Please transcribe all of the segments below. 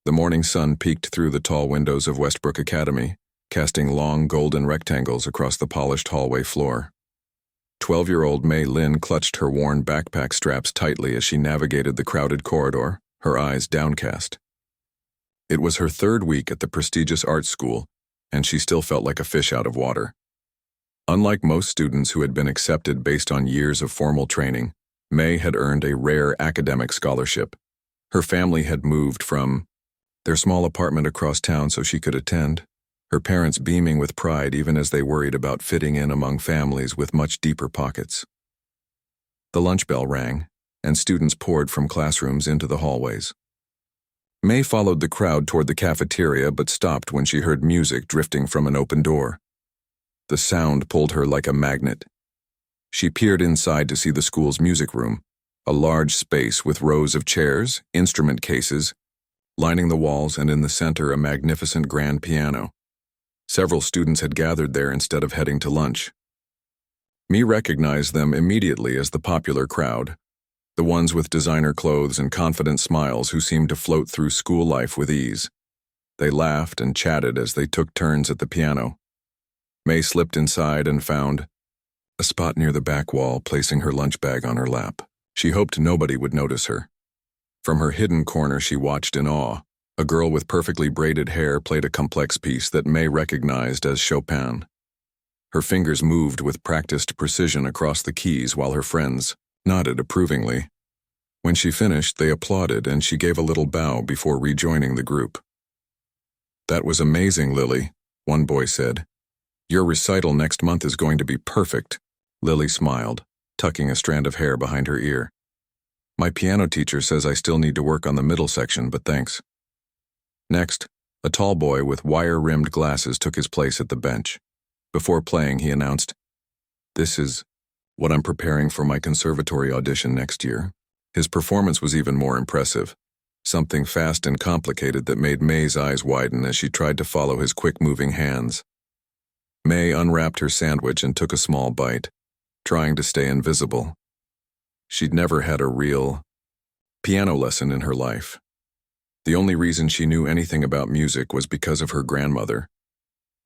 The morning sun peeked through the tall windows of Westbrook Academy, casting long golden rectangles across the polished hallway floor. 12-year-old Mei Lin clutched her worn backpack straps tightly as she navigated the crowded corridor, her eyes downcast. It was her third week at the prestigious art school, and she still felt like a fish out of water. Unlike most students who had been accepted based on years of formal training, Mei had earned a rare academic scholarship. Her family had moved from their small apartment across town so she could attend, her parents beaming with pride even as they worried about fitting in among families with much deeper pockets. The lunch bell rang, and students poured from classrooms into the hallways. Mei followed the crowd toward the cafeteria but stopped when she heard music drifting from an open door. The sound pulled her like a magnet. She peered inside to see the school's music room, a large space with rows of chairs, instrument cases, lining the walls, and in the center a magnificent grand piano. Several students had gathered there instead of heading to lunch. Mei recognized them immediately as the popular crowd, the ones with designer clothes and confident smiles who seemed to float through school life with ease. They laughed and chatted as they took turns at the piano. Mei slipped inside and found a spot near the back wall, placing her lunch bag on her lap. She hoped nobody would notice her. From her hidden corner she watched in awe. A girl with perfectly braided hair played a complex piece that Mei recognized as Chopin. Her fingers moved with practiced precision across the keys while her friends nodded approvingly. When she finished, they applauded and she gave a little bow before rejoining the group. "That was amazing, Lily," one boy said. "Your recital next month is going to be perfect." Lily smiled, tucking a strand of hair behind her ear. "My piano teacher says I still need to work on the middle section, but thanks." Next, a tall boy with wire-rimmed glasses took his place at the bench. Before playing, he announced, "This is what I'm preparing for my conservatory audition next year." His performance was even more impressive, something fast and complicated that made Mei's eyes widen as she tried to follow his quick-moving hands. Mei unwrapped her sandwich and took a small bite, trying to stay invisible. She'd never had a real piano lesson in her life. The only reason she knew anything about music was because of her grandmother.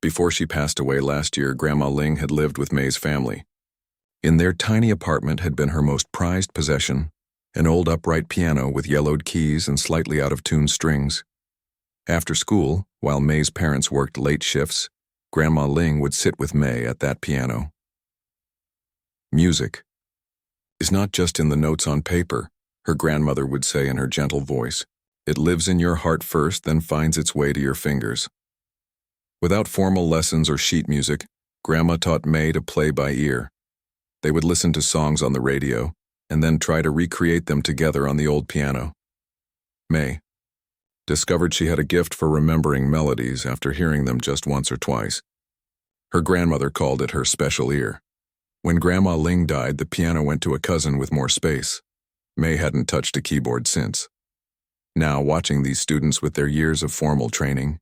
Before she passed away last year, Grandma Ling had lived with Mei's family. In their tiny apartment had been her most prized possession, an old upright piano with yellowed keys and slightly out-of-tune strings. After school, while Mei's parents worked late shifts, Grandma Ling would sit with Mei at that piano. "Music is not just in the notes on paper," her grandmother would say in her gentle voice. "It lives in your heart first, then finds its way to your fingers." Without formal lessons or sheet music, Grandma taught Mei to play by ear. They would listen to songs on the radio, and then try to recreate them together on the old piano. Mei discovered she had a gift for remembering melodies after hearing them just once or twice. Her grandmother called it her special ear. When Grandma Ling died, the piano went to a cousin with more space. Mei hadn't touched a keyboard since. Now, watching these students with their years of formal training,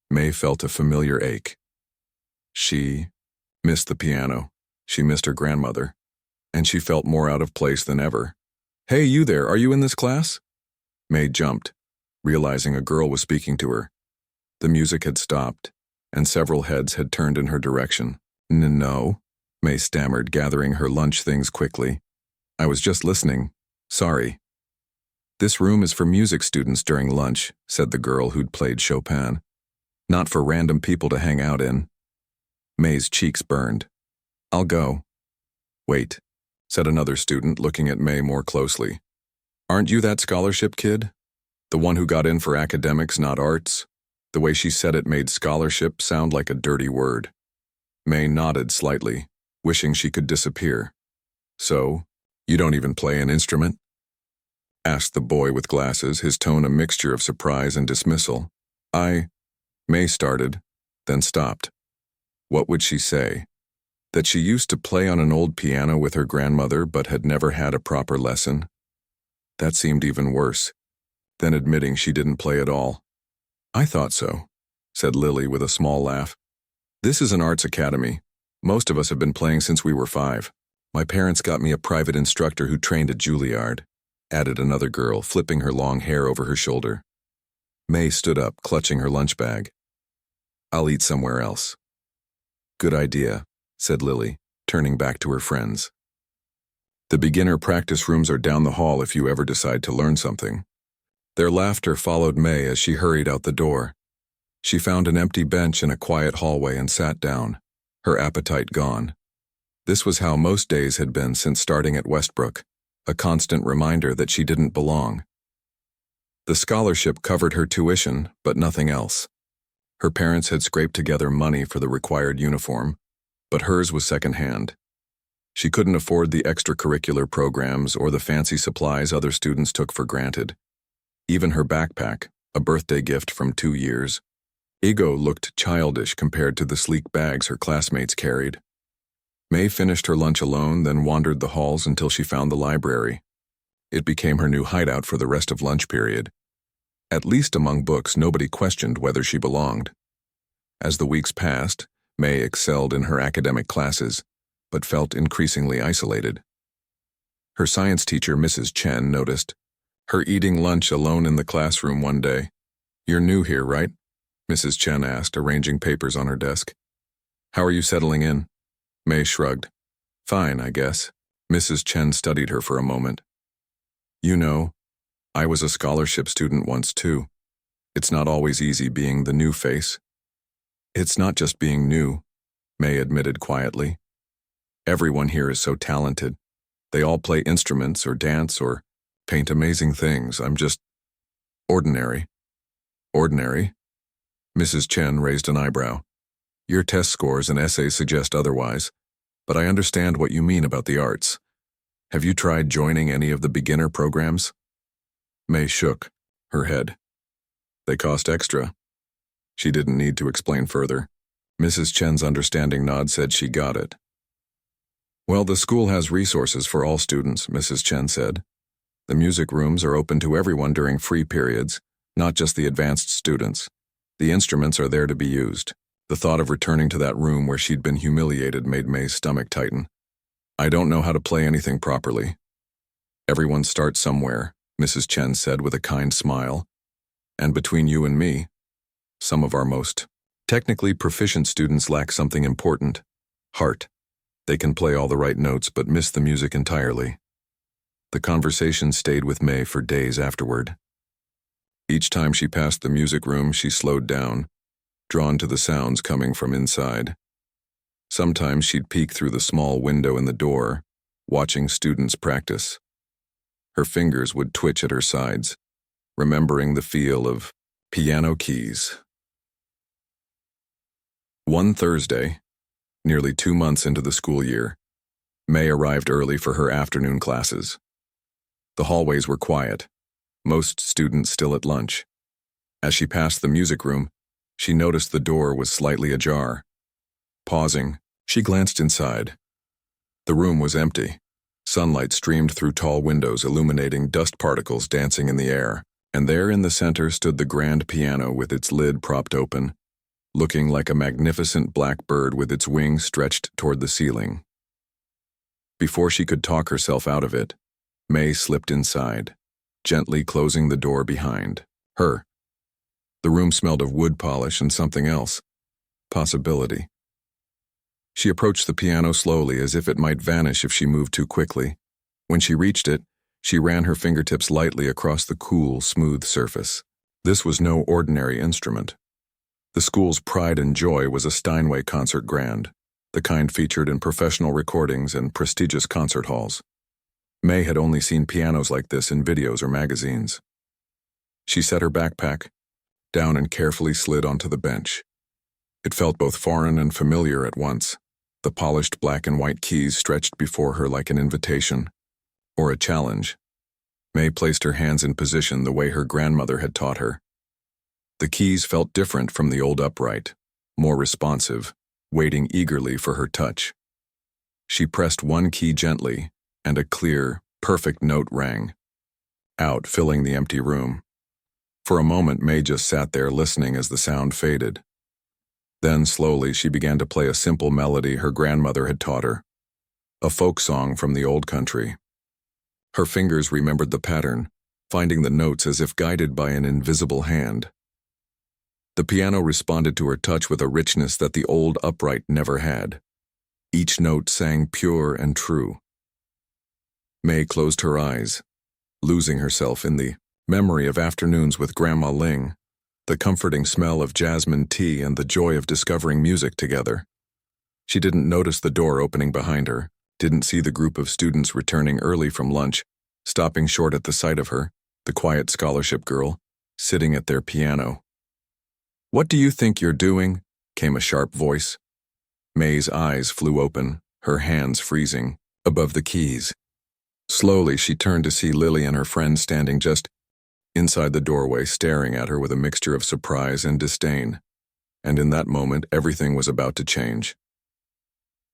Mei felt a familiar ache. She missed the piano, she missed her grandmother, and she felt more out of place than ever. "Hey, you there, are you in this class?" Mei jumped, realizing a girl was speaking to her. The music had stopped, and several heads had turned in her direction. "No," Mei stammered, gathering her lunch things quickly. "I was just listening. Sorry." "This room is for music students during lunch," said the girl who'd played Chopin. "Not for random people to hang out in." Mei's cheeks burned. "I'll go." "Wait," said another student, looking at Mei more closely. "Aren't you that scholarship kid? The one who got in for academics, not arts?" The way she said it made scholarship sound like a dirty word. Mei nodded slightly, wishing she could disappear. "So, you don't even play an instrument?" asked the boy with glasses, his tone a mixture of surprise and dismissal. Mei started, then stopped. What would she say? That she used to play on an old piano with her grandmother but had never had a proper lesson? That seemed even worse than admitting she didn't play at all. "I thought so," said Lily with a small laugh. "This is an arts academy. Most of us have been playing since we were 5. My parents got me a private instructor who trained at Juilliard," added another girl, flipping her long hair over her shoulder. May stood up, clutching her lunch bag. "I'll eat somewhere else." "Good idea," said Lily, turning back to her friends. "The beginner practice rooms are down the hall if you ever decide to learn something." Their laughter followed May as she hurried out the door. She found an empty bench in a quiet hallway and sat down, her appetite gone. This was how most days had been since starting at Westbrook, a constant reminder that she didn't belong. The scholarship covered her tuition, but nothing else. Her parents had scraped together money for the required uniform, but hers was secondhand. She couldn't afford the extracurricular programs or the fancy supplies other students took for granted. Even her backpack, a birthday gift from 2 years, ago, looked childish compared to the sleek bags her classmates carried. May finished her lunch alone, then wandered the halls until she found the library. It became her new hideout for the rest of lunch period. At least among books, nobody questioned whether she belonged. As the weeks passed, May excelled in her academic classes, but felt increasingly isolated. Her science teacher, Mrs. Chen, noticed her eating lunch alone in the classroom one day. "You're new here, right?" Mrs. Chen asked, arranging papers on her desk. "How are you settling in?" May shrugged. "Fine, I guess." Mrs. Chen studied her for a moment. "You know, I was a scholarship student once too. It's not always easy being the new face." "It's not just being new," May admitted quietly. "Everyone here is so talented. They all play instruments or dance or paint amazing things. I'm just ordinary." "Ordinary?" Mrs. Chen raised an eyebrow. "Your test scores and essays suggest otherwise, but I understand what you mean about the arts. Have you tried joining any of the beginner programs?" May shook her head. "They cost extra." She didn't need to explain further. Mrs. Chen's understanding nod said she got it. "Well, the school has resources for all students," Mrs. Chen said. "The music rooms are open to everyone during free periods, not just the advanced students. The instruments are there to be used." The thought of returning to that room where she'd been humiliated made May's stomach tighten. "I don't know how to play anything properly." "Everyone starts somewhere," Mrs. Chen said with a kind smile. "And between you and me, some of our most technically proficient students lack something important: heart. They can play all the right notes but miss the music entirely." The conversation stayed with May for days afterward. Each time she passed the music room, she slowed down, drawn to the sounds coming from inside. Sometimes she'd peek through the small window in the door, watching students practice. Her fingers would twitch at her sides, remembering the feel of piano keys. One Thursday, nearly 2 months into the school year, May arrived early for her afternoon classes. The hallways were quiet, most students still at lunch. As she passed the music room, she noticed the door was slightly ajar. Pausing, she glanced inside. The room was empty. Sunlight streamed through tall windows, illuminating dust particles dancing in the air, and there in the center stood the grand piano with its lid propped open, looking like a magnificent black bird with its wings stretched toward the ceiling. Before she could talk herself out of it, May slipped inside, gently closing the door behind her. The room smelled of wood polish and something else. Possibility. She approached the piano slowly, as if it might vanish if she moved too quickly. When she reached it, she ran her fingertips lightly across the cool, smooth surface. This was no ordinary instrument. The school's pride and joy was a Steinway concert grand, the kind featured in professional recordings and prestigious concert halls. May had only seen pianos like this in videos or magazines. She set her backpack down and carefully slid onto the bench. It felt both foreign and familiar at once. The polished black and white keys stretched before her like an invitation, or a challenge. May placed her hands in position the way her grandmother had taught her. The keys felt different from the old upright, more responsive, waiting eagerly for her touch. She pressed one key gently, and a clear, perfect note rang out, filling the empty room. For a moment, May just sat there listening as the sound faded. Then, slowly, she began to play a simple melody her grandmother had taught her, a folk song from the old country. Her fingers remembered the pattern, finding the notes as if guided by an invisible hand. The piano responded to her touch with a richness that the old upright never had. Each note sang pure and true. May closed her eyes, losing herself in the memory of afternoons with Grandma Ling, the comforting smell of jasmine tea and the joy of discovering music together. She didn't notice the door opening behind her, didn't see the group of students returning early from lunch, stopping short at the sight of her, the quiet scholarship girl, sitting at their piano. "What do you think you're doing?" came a sharp voice. May's eyes flew open, her hands freezing, above the keys. Slowly, she turned to see Lily and her friend standing just inside the doorway, staring at her with a mixture of surprise and disdain. And in that moment, everything was about to change.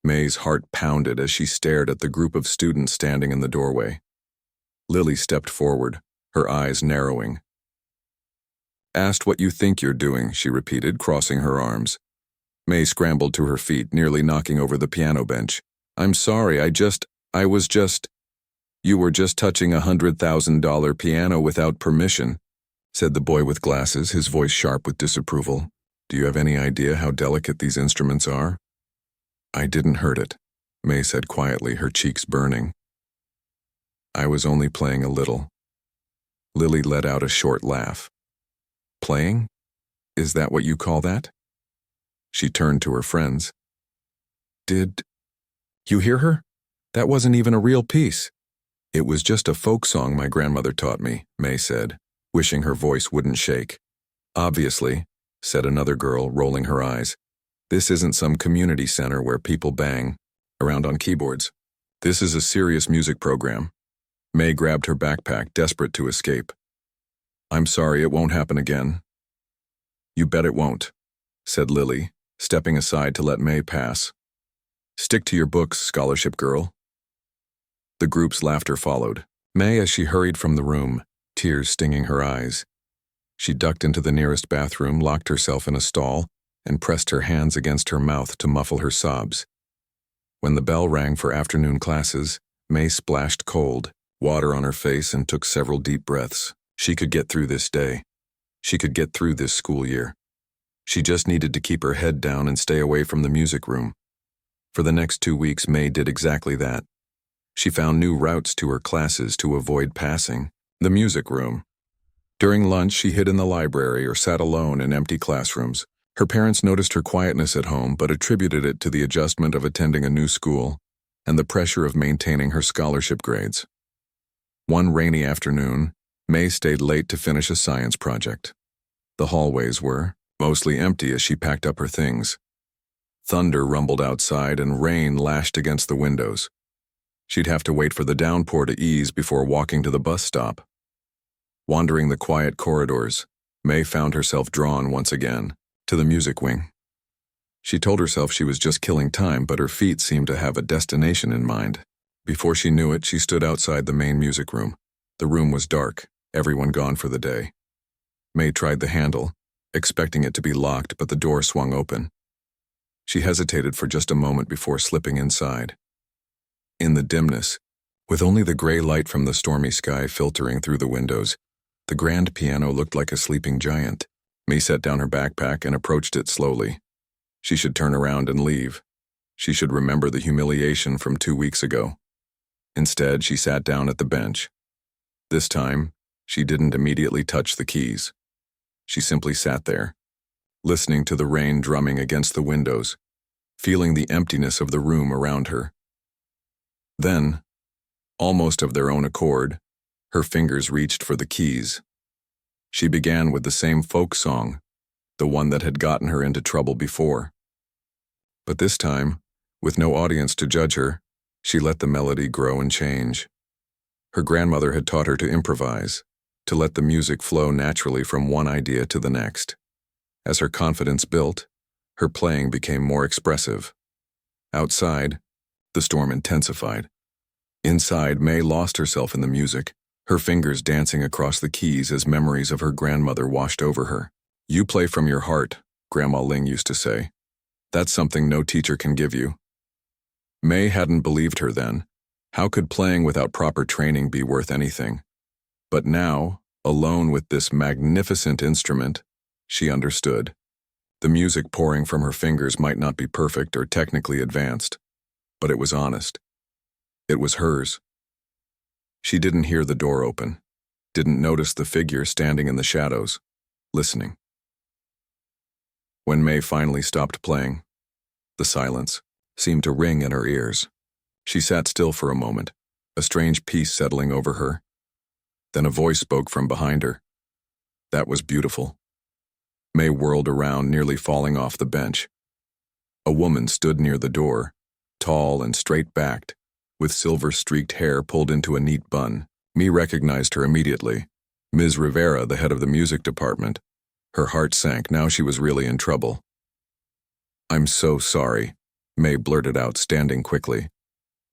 May's heart pounded as she stared at the group of students standing in the doorway. Lily stepped forward, her eyes narrowing. "Asked what you think you're doing," she repeated, crossing her arms. May scrambled to her feet, nearly knocking over the piano bench. "I'm sorry, You were just touching a $100,000 piano without permission," said the boy with glasses, his voice sharp with disapproval. "Do you have any idea how delicate these instruments are?" "I didn't hurt it," May said quietly, her cheeks burning. "I was only playing a little." Lily let out a short laugh. "Playing? Is that what you call that?" She turned to her friends. "Did you hear her? That wasn't even a real piece." "It was just a folk song my grandmother taught me," May said, wishing her voice wouldn't shake. "Obviously," said another girl, rolling her eyes. "This isn't some community center where people bang around on keyboards. This is a serious music program." May grabbed her backpack, desperate to escape. "I'm sorry, it won't happen again." "You bet it won't," said Lily, stepping aside to let May pass. "Stick to your books, scholarship girl." The group's laughter followed. May, as she hurried from the room, tears stinging her eyes. She ducked into the nearest bathroom, locked herself in a stall, and pressed her hands against her mouth to muffle her sobs. When the bell rang for afternoon classes, May splashed cold water on her face and took several deep breaths. She could get through this day. She could get through this school year. She just needed to keep her head down and stay away from the music room. For the next 2 weeks, May did exactly that. She found new routes to her classes to avoid passing the music room. During lunch, she hid in the library or sat alone in empty classrooms. Her parents noticed her quietness at home but attributed it to the adjustment of attending a new school and the pressure of maintaining her scholarship grades. One rainy afternoon, May stayed late to finish a science project. The hallways were mostly empty as she packed up her things. Thunder rumbled outside and rain lashed against the windows. She'd have to wait for the downpour to ease before walking to the bus stop. Wandering the quiet corridors, May found herself drawn once again to the music wing. She told herself she was just killing time, but her feet seemed to have a destination in mind. Before she knew it, she stood outside the main music room. The room was dark, everyone gone for the day. May tried the handle, expecting it to be locked, but the door swung open. She hesitated for just a moment before slipping inside. In the dimness, with only the gray light from the stormy sky filtering through the windows, the grand piano looked like a sleeping giant. May set down her backpack and approached it slowly. She should turn around and leave. She should remember the humiliation from 2 weeks ago. Instead, she sat down at the bench. This time, she didn't immediately touch the keys. She simply sat there, listening to the rain drumming against the windows, feeling the emptiness of the room around her. Then, almost of their own accord, her fingers reached for the keys. She began with the same folk song, the one that had gotten her into trouble before. But this time, with no audience to judge her, she let the melody grow and change. Her grandmother had taught her to improvise, to let the music flow naturally from one idea to the next. As her confidence built, her playing became more expressive. Outside, the storm intensified. Inside, May lost herself in the music, her fingers dancing across the keys as memories of her grandmother washed over her. "You play from your heart," Grandma Ling used to say. "That's something no teacher can give you." May hadn't believed her then. How could playing without proper training be worth anything? But now, alone with this magnificent instrument, She understood. The music pouring from her fingers might not be perfect or technically advanced, but it was honest. It was hers. She didn't hear the door open, didn't notice the figure standing in the shadows, listening. When May finally stopped playing, the silence seemed to ring in her ears. She sat still for a moment, a strange peace settling over her. Then a voice spoke from behind her. That was beautiful. May whirled around, nearly falling off the bench. A woman stood near the door, tall and straight-backed, with silver-streaked hair pulled into a neat bun. May recognized her immediately. Ms. Rivera, the head of the music department. Her heart sank. Now she was really in trouble. "I'm so sorry," May blurted out, standing quickly.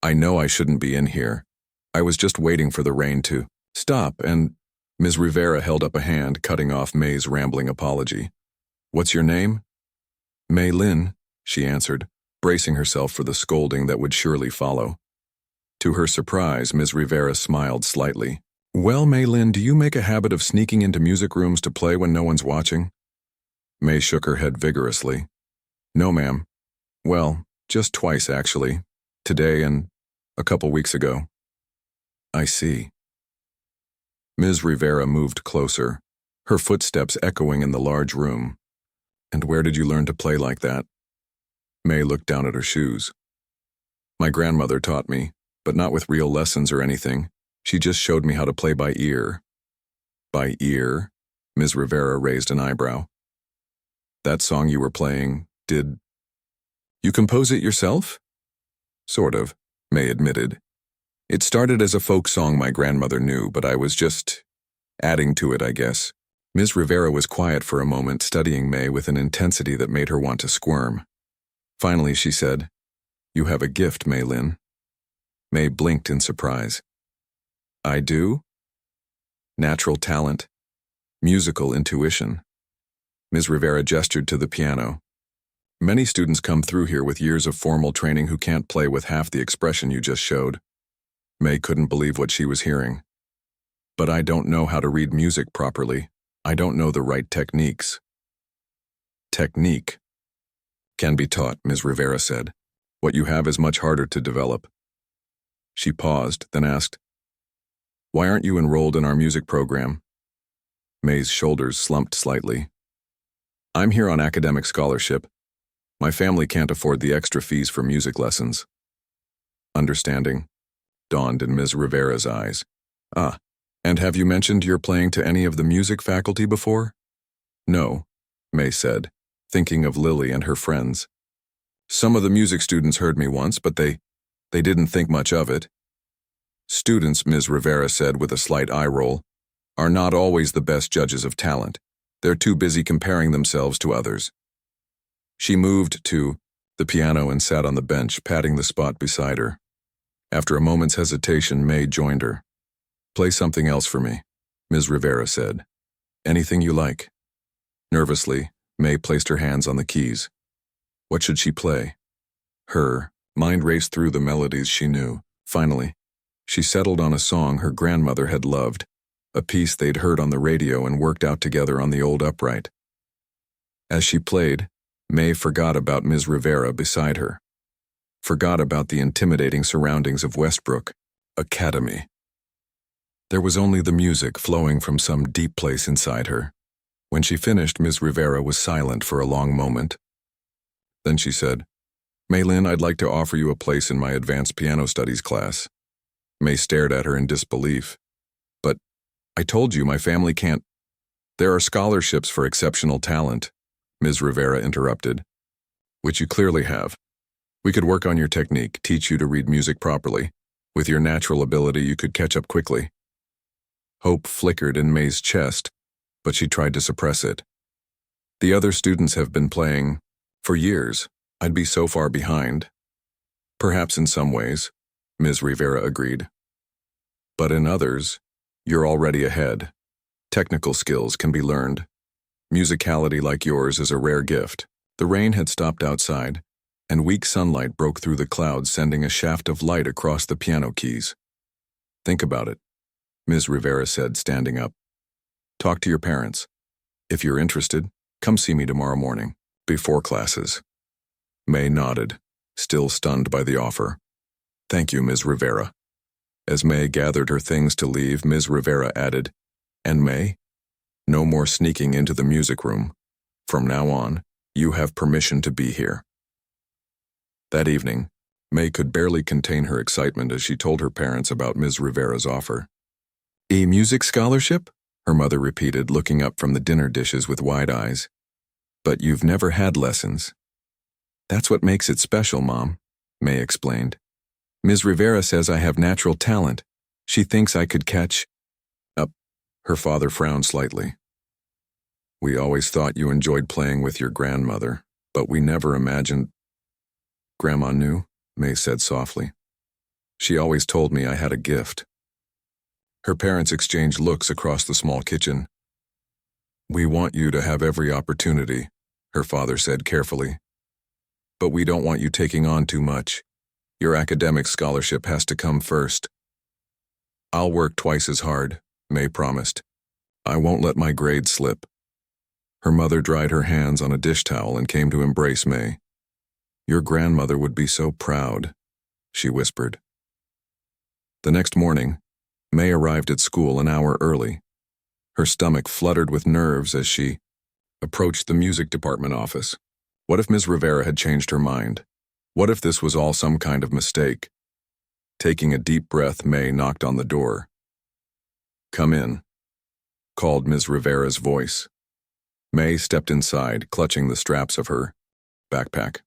"I know I shouldn't be in here. I was just waiting for the rain to stop," and Ms. Rivera held up a hand, cutting off May's rambling apology. "What's your name?" "May Lin," she answered, bracing herself for the scolding that would surely follow. To her surprise, Ms. Rivera smiled slightly. "Well, May Lin, do you make a habit of sneaking into music rooms to play when no one's watching?" May shook her head vigorously. "No, ma'am. Well, just twice, actually. Today and a couple weeks ago." "I see." Ms. Rivera moved closer, her footsteps echoing in the large room. "And where did you learn to play like that?" May looked down at her shoes. "My grandmother taught me, but not with real lessons or anything. She just showed me how to play by ear." "By ear?" Ms. Rivera raised an eyebrow. "That song you were playing, did you compose it yourself?" "Sort of," May admitted. "It started as a folk song my grandmother knew, but I was just adding to it, I guess." Ms. Rivera was quiet for a moment, studying May with an intensity that made her want to squirm. Finally, she said, "You have a gift, May Lin." May blinked in surprise. "I do?" "Natural talent. Musical intuition." Ms. Rivera gestured to the piano. "Many students come through here with years of formal training who can't play with half the expression you just showed." May couldn't believe what she was hearing. "But I don't know how to read music properly. I don't know the right techniques." "Technique can be taught," Ms. Rivera said. "What you have is much harder to develop." She paused, then asked, "Why aren't you enrolled in our music program?" May's shoulders slumped slightly. "I'm here on academic scholarship. My family can't afford the extra fees for music lessons." Understanding dawned in Ms. Rivera's eyes. "Ah, and have you mentioned you're playing to any of the music faculty before?" "No," May said, thinking of Lily and her friends. "Some of the music students heard me once, but they didn't think much of it." "Students," Ms. Rivera said with a slight eye roll, "are not always the best judges of talent. They're too busy comparing themselves to others." She moved to the piano and sat on the bench, patting the spot beside her. After a moment's hesitation, May joined her. "Play something else for me," Ms. Rivera said. "Anything you like." Nervously, May placed her hands on the keys. What should she play? Her mind raced through the melodies she knew. Finally, she settled on a song her grandmother had loved, a piece they'd heard on the radio and worked out together on the old upright. As she played, May forgot about Ms. Rivera beside her. Forgot about the intimidating surroundings of Westbrook Academy. There was only the music flowing from some deep place inside her. When she finished, Ms. Rivera was silent for a long moment. Then she said, "May Lin, I'd like to offer you a place in my advanced piano studies class." May stared at her in disbelief. "But I told you my family can't." "There are scholarships for exceptional talent," Ms. Rivera interrupted, "which you clearly have. We could work on your technique, teach you to read music properly. With your natural ability, you could catch up quickly." Hope flickered in May's chest, but she tried to suppress it. "The other students have been playing for years. I'd be so far behind." "Perhaps in some ways," Ms. Rivera agreed. "But in others, you're already ahead. Technical skills can be learned. Musicality like yours is a rare gift." The rain had stopped outside, and weak sunlight broke through the clouds, sending a shaft of light across the piano keys. "Think about it," Ms. Rivera said, standing up. "Talk to your parents. If you're interested, Come see me tomorrow morning, before classes. May nodded, still stunned by the offer. Thank you, Ms. Rivera. As May gathered her things to leave, Ms. Rivera added, And May? No more sneaking into the music room. From now on, you have permission to be here. That evening, May could barely contain her excitement as she told her parents about Ms. Rivera's offer. A music scholarship? Her mother repeated, looking up from the dinner dishes with wide eyes. But you've never had lessons. That's what makes it special, Mom, May explained. Ms. Rivera says I have natural talent. She thinks I could catch up. Her father frowned slightly. We always thought you enjoyed playing with your grandmother, but we never imagined. Grandma knew, May said softly. She always told me I had a gift. Her parents exchanged looks across the small kitchen. We want you to have every opportunity, her father said carefully. But we don't want you taking on too much. Your academic scholarship has to come first. I'll work twice as hard, May promised. I won't let my grades slip. Her mother dried her hands on a dish towel and came to embrace May. Your grandmother would be so proud, she whispered. The next morning, May arrived at school an hour early. Her stomach fluttered with nerves as she approached the music department office. What if Ms. Rivera had changed her mind? What if this was all some kind of mistake? Taking a deep breath, May knocked on the door. Come in, called Ms. Rivera's voice. May stepped inside, clutching the straps of her backpack.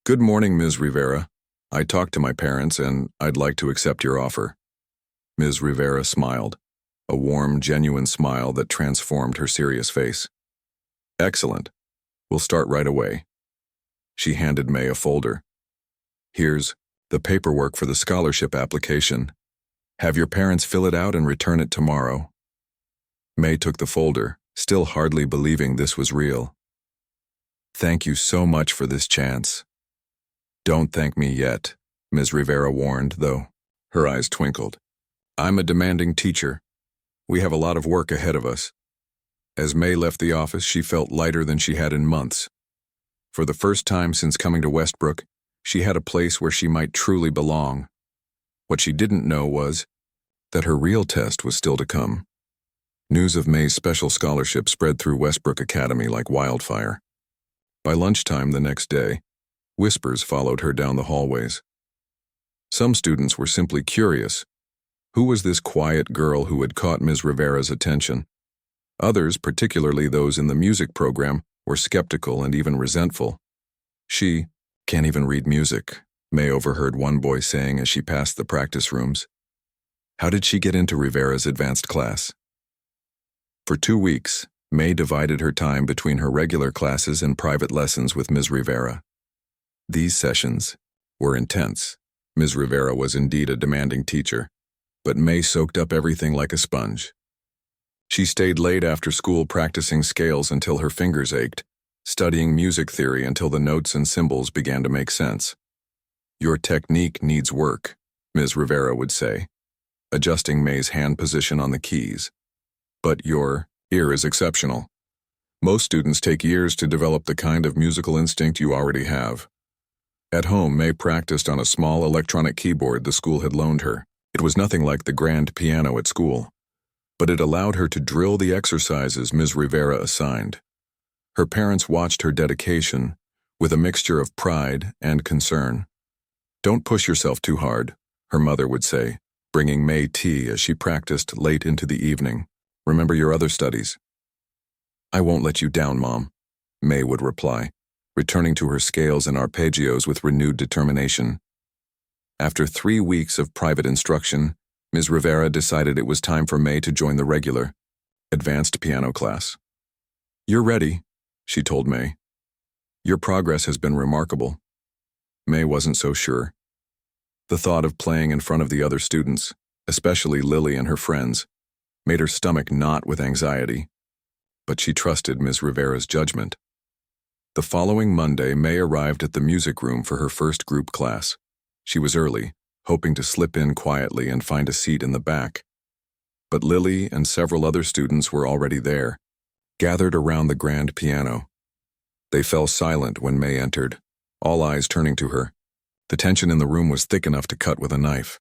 Good morning, Ms. Rivera. I talked to my parents and I'd like to accept your offer. Ms. Rivera smiled, a warm, genuine smile that transformed her serious face. Excellent. We'll start right away. She handed May a folder. Here's the paperwork for the scholarship application. Have your parents fill it out and return it tomorrow. May took the folder, still hardly believing this was real. Thank you so much for this chance. Don't thank me yet, Ms. Rivera warned, though her eyes twinkled. I'm a demanding teacher. We have a lot of work ahead of us. As May left the office, she felt lighter than she had in months. For the first time since coming to Westbrook, she had a place where she might truly belong. What she didn't know was that her real test was still to come. News of May's special scholarship spread through Westbrook Academy like wildfire. By lunchtime the next day, whispers followed her down the hallways. Some students were simply curious. Who was this quiet girl who had caught Ms. Rivera's attention? Others, particularly those in the music program, were skeptical and even resentful. She can't even read music, May overheard one boy saying as she passed the practice rooms. How did she get into Rivera's advanced class? For 2 weeks, May divided her time between her regular classes and private lessons with Ms. Rivera. These sessions were intense. Ms. Rivera was indeed a demanding teacher, but May soaked up everything like a sponge. She stayed late after school practicing scales until her fingers ached, studying music theory until the notes and symbols began to make sense. Your technique needs work, Ms. Rivera would say, adjusting May's hand position on the keys. But your ear is exceptional. Most students take years to develop the kind of musical instinct you already have. At home, May practiced on a small electronic keyboard the school had loaned her. It was nothing like the grand piano at school, but it allowed her to drill the exercises Ms. Rivera assigned. Her parents watched her dedication with a mixture of pride and concern. Don't push yourself too hard, her mother would say, bringing May tea as she practiced late into the evening. Remember your other studies. I won't let you down, Mom, May would reply, returning to her scales and arpeggios with renewed determination. After 3 weeks of private instruction, Ms. Rivera decided it was time for May to join the regular, advanced piano class. You're ready, she told May. Your progress has been remarkable. May wasn't so sure. The thought of playing in front of the other students, especially Lily and her friends, made her stomach knot with anxiety. But she trusted Ms. Rivera's judgment. The following Monday, May arrived at the music room for her first group class. She was early, hoping to slip in quietly and find a seat in the back. But Lily and several other students were already there, gathered around the grand piano. They fell silent when May entered, all eyes turning to her. The tension in the room was thick enough to cut with a knife.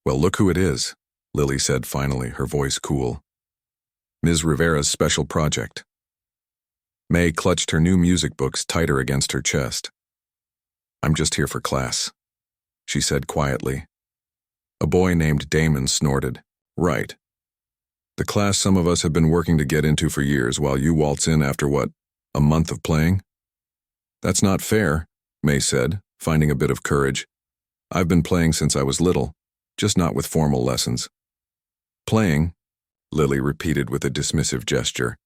"Well, look who it is," Lily said finally, her voice cool. "Ms. Rivera's special project." May clutched her new music books tighter against her chest. "I'm just here for class," she said quietly. A boy named Damon snorted. "Right. The class some of us have been working to get into for years while you waltz in after what, a month of playing?" "That's not fair," May said, finding a bit of courage. "I've been playing since I was little, just not with formal lessons." "Playing," Lily repeated with a dismissive gesture.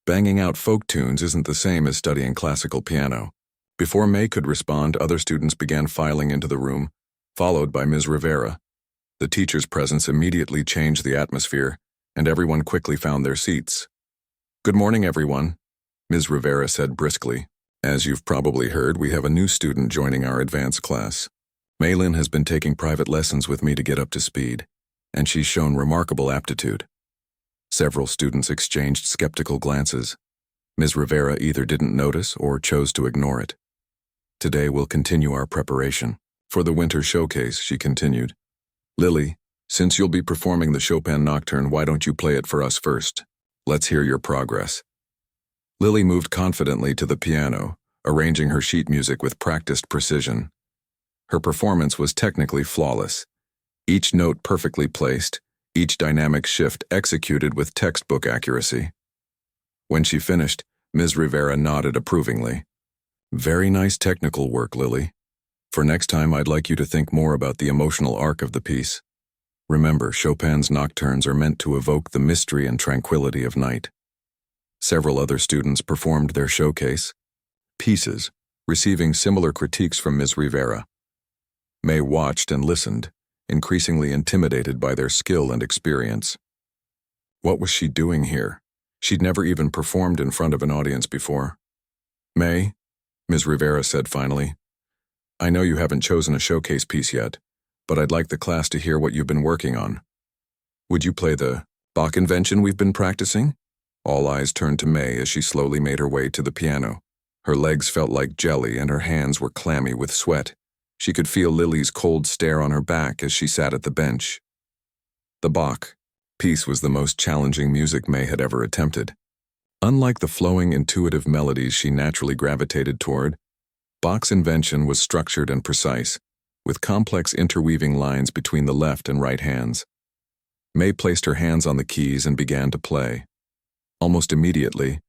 "Banging out folk tunes isn't the same as studying classical piano." Before May could respond, other students began filing into the room, followed by Ms. Rivera. The teacher's presence immediately changed the atmosphere, and everyone quickly found their seats. "Good morning, everyone," Ms. Rivera said briskly. "As you've probably heard, we have a new student joining our advanced class. Maylin has been taking private lessons with me to get up to speed, and she's shown remarkable aptitude." Several students exchanged skeptical glances. Ms. Rivera either didn't notice or chose to ignore it. "Today we'll continue our preparation for the winter showcase," she continued. "Lily, since you'll be performing the Chopin Nocturne, why don't you play it for us first? Let's hear your progress." Lily moved confidently to the piano, arranging her sheet music with practiced precision. Her performance was technically flawless. Each note perfectly placed, each dynamic shift executed with textbook accuracy. When she finished, Ms. Rivera nodded approvingly. "Very nice technical work, Lily. For next time, I'd like you to think more about the emotional arc of the piece. Remember, Chopin's nocturnes are meant to evoke the mystery and tranquility of night." Several other students performed their showcase pieces, receiving similar critiques from Ms. Rivera. May watched and listened, increasingly intimidated by their skill and experience. What was she doing here? She'd never even performed in front of an audience before. "May," Ms. Rivera said finally, "I know you haven't chosen a showcase piece yet, but I'd like the class to hear what you've been working on. Would you play the Bach invention we've been practicing?" All eyes turned to May as she slowly made her way to the piano. Her legs felt like jelly and her hands were clammy with sweat. She could feel Lily's cold stare on her back as she sat at the bench. The Bach piece was the most challenging music May had ever attempted. Unlike the flowing, intuitive melodies she naturally gravitated toward, Bach's invention was structured and precise, with complex interweaving lines between the left and right hands. May placed her hands on the keys and began to play. Almost immediately,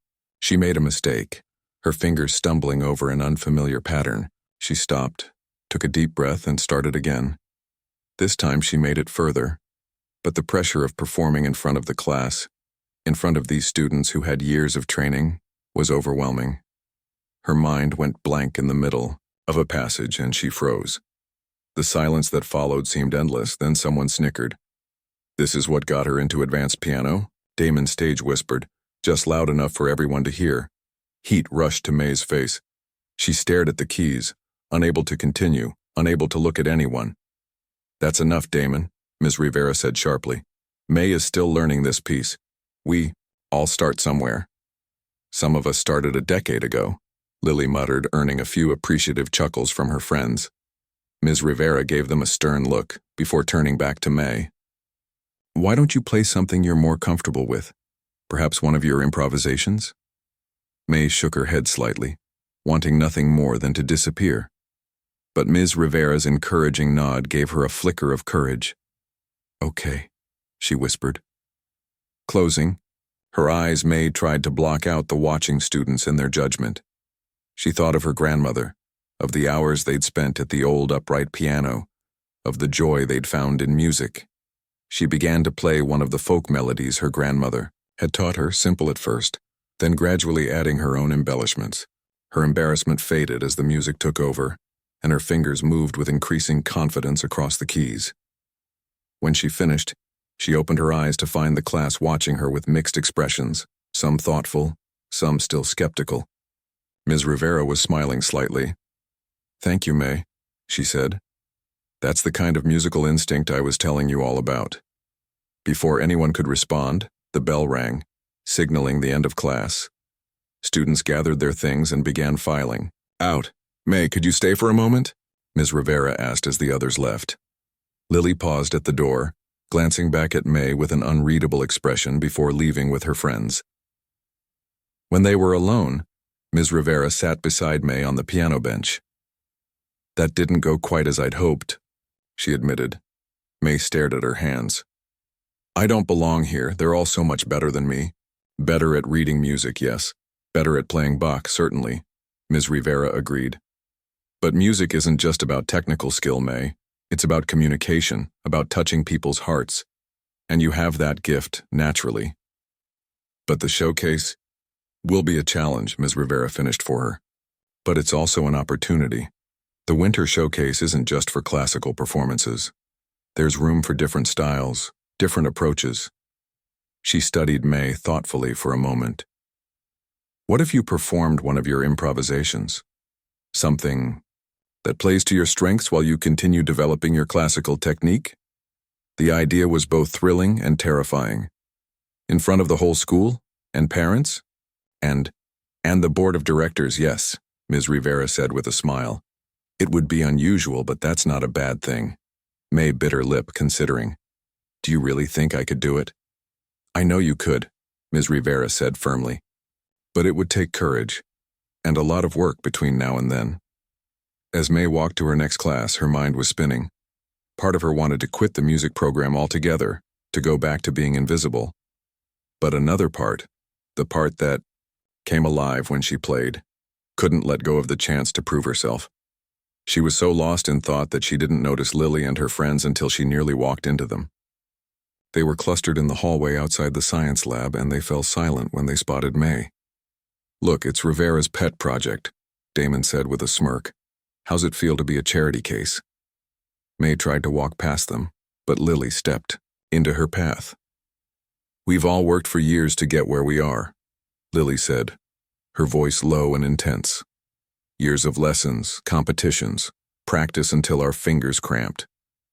she made a mistake, her fingers stumbling over an unfamiliar pattern. She stopped, took a deep breath, and started again. This time she made it further, but the pressure of performing in front of the class, in front of these students who had years of training, was overwhelming. Her mind went blank in the middle of a passage and she froze. The silence that followed seemed endless, then someone snickered. "This is what got her into advanced piano?" Damon Stage whispered, just loud enough for everyone to hear. Heat rushed to May's face. She stared at the keys, unable to continue, unable to look at anyone. "That's enough, Damon," Ms. Rivera said sharply. "May is still learning this piece. We all start somewhere." "Some of us started a decade ago," Lily muttered, earning a few appreciative chuckles from her friends. Ms. Rivera gave them a stern look before turning back to May. "Why don't you play something you're more comfortable with? Perhaps one of your improvisations?" May shook her head slightly, wanting nothing more than to disappear. But Ms. Rivera's encouraging nod gave her a flicker of courage. "Okay," she whispered. Closing, her eyes, May tried to block out the watching students and their judgment. She thought of her grandmother, of the hours they'd spent at the old upright piano, of the joy they'd found in music. She began to play one of the folk melodies her grandmother had taught her, simple at first, then gradually adding her own embellishments. Her embarrassment faded as the music took over, and her fingers moved with increasing confidence across the keys. When she finished, she opened her eyes to find the class watching her with mixed expressions, some thoughtful, some still skeptical. Ms. Rivera was smiling slightly. "Thank you, May," she said. "That's the kind of musical instinct I was telling you all about." Before anyone could respond, the bell rang, signaling the end of class. Students gathered their things and began filing. Out. May, could you stay for a moment? Ms. Rivera asked as the others left. Lily paused at the door, glancing back at May with an unreadable expression before leaving with her friends. When they were alone, Ms. Rivera sat beside May on the piano bench. That didn't go quite as I'd hoped, she admitted. May stared at her hands. I don't belong here. They're all so much better than me. Better at reading music, yes. Better at playing Bach, certainly, Ms. Rivera agreed. But music isn't just about technical skill, May. It's about communication, about touching people's hearts. And you have that gift, naturally. But the showcase will be a challenge, Ms. Rivera finished for her. But it's also an opportunity. The winter showcase isn't just for classical performances. There's room for different styles, different approaches. She studied May thoughtfully for a moment. What if you performed one of your improvisations? Something that plays to your strengths while you continue developing your classical technique? The idea was both thrilling and terrifying. In front of the whole school, and parents, and the board of directors, yes, Ms. Rivera said with a smile. It would be unusual, but that's not a bad thing. May bit her lip, considering. Do you really think I could do it? I know you could, Ms. Rivera said firmly. But it would take courage, and a lot of work between now and then. As May walked to her next class, her mind was spinning. Part of her wanted to quit the music program altogether, to go back to being invisible. But another part, the part that came alive when she played, couldn't let go of the chance to prove herself. She was so lost in thought that she didn't notice Lily and her friends until she nearly walked into them. They were clustered in the hallway outside the science lab, and they fell silent when they spotted May. Look, it's Rivera's pet project, Damon said with a smirk. How's it feel to be a charity case? May tried to walk past them, but Lily stepped into her path. We've all worked for years to get where we are, Lily said, her voice low and intense. Years of lessons, competitions, practice until our fingers cramped.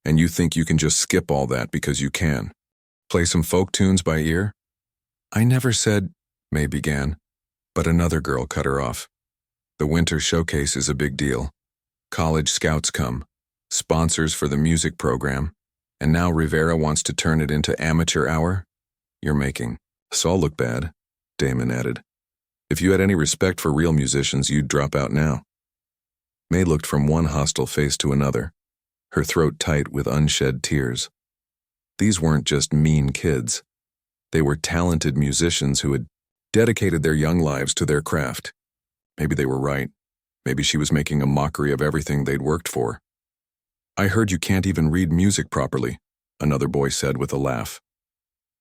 And you think you can just skip all that because you can. Play some folk tunes by ear? I never said, May began, but another girl cut her off. The winter showcase is a big deal. College scouts come, sponsors for the music program, and now Rivera wants to turn it into amateur hour? You're making us all look bad, Damon added. If you had any respect for real musicians, you'd drop out now. May looked from one hostile face to another, her throat tight with unshed tears. These weren't just mean kids. They were talented musicians who had dedicated their young lives to their craft. Maybe they were right. Maybe she was making a mockery of everything they'd worked for. I heard you can't even read music properly, another boy said with a laugh.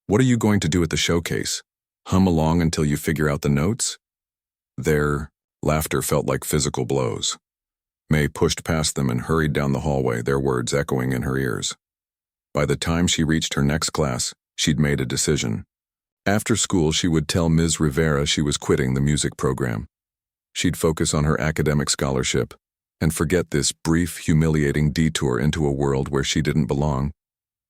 What are you going to do at the showcase? Hum along until you figure out the notes? Their laughter felt like physical blows. May pushed past them and hurried down the hallway, their words echoing in her ears. By the time she reached her next class, she'd made a decision. After school, she would tell Ms. Rivera she was quitting the music program. She'd focus on her academic scholarship and forget this brief, humiliating detour into a world where she didn't belong.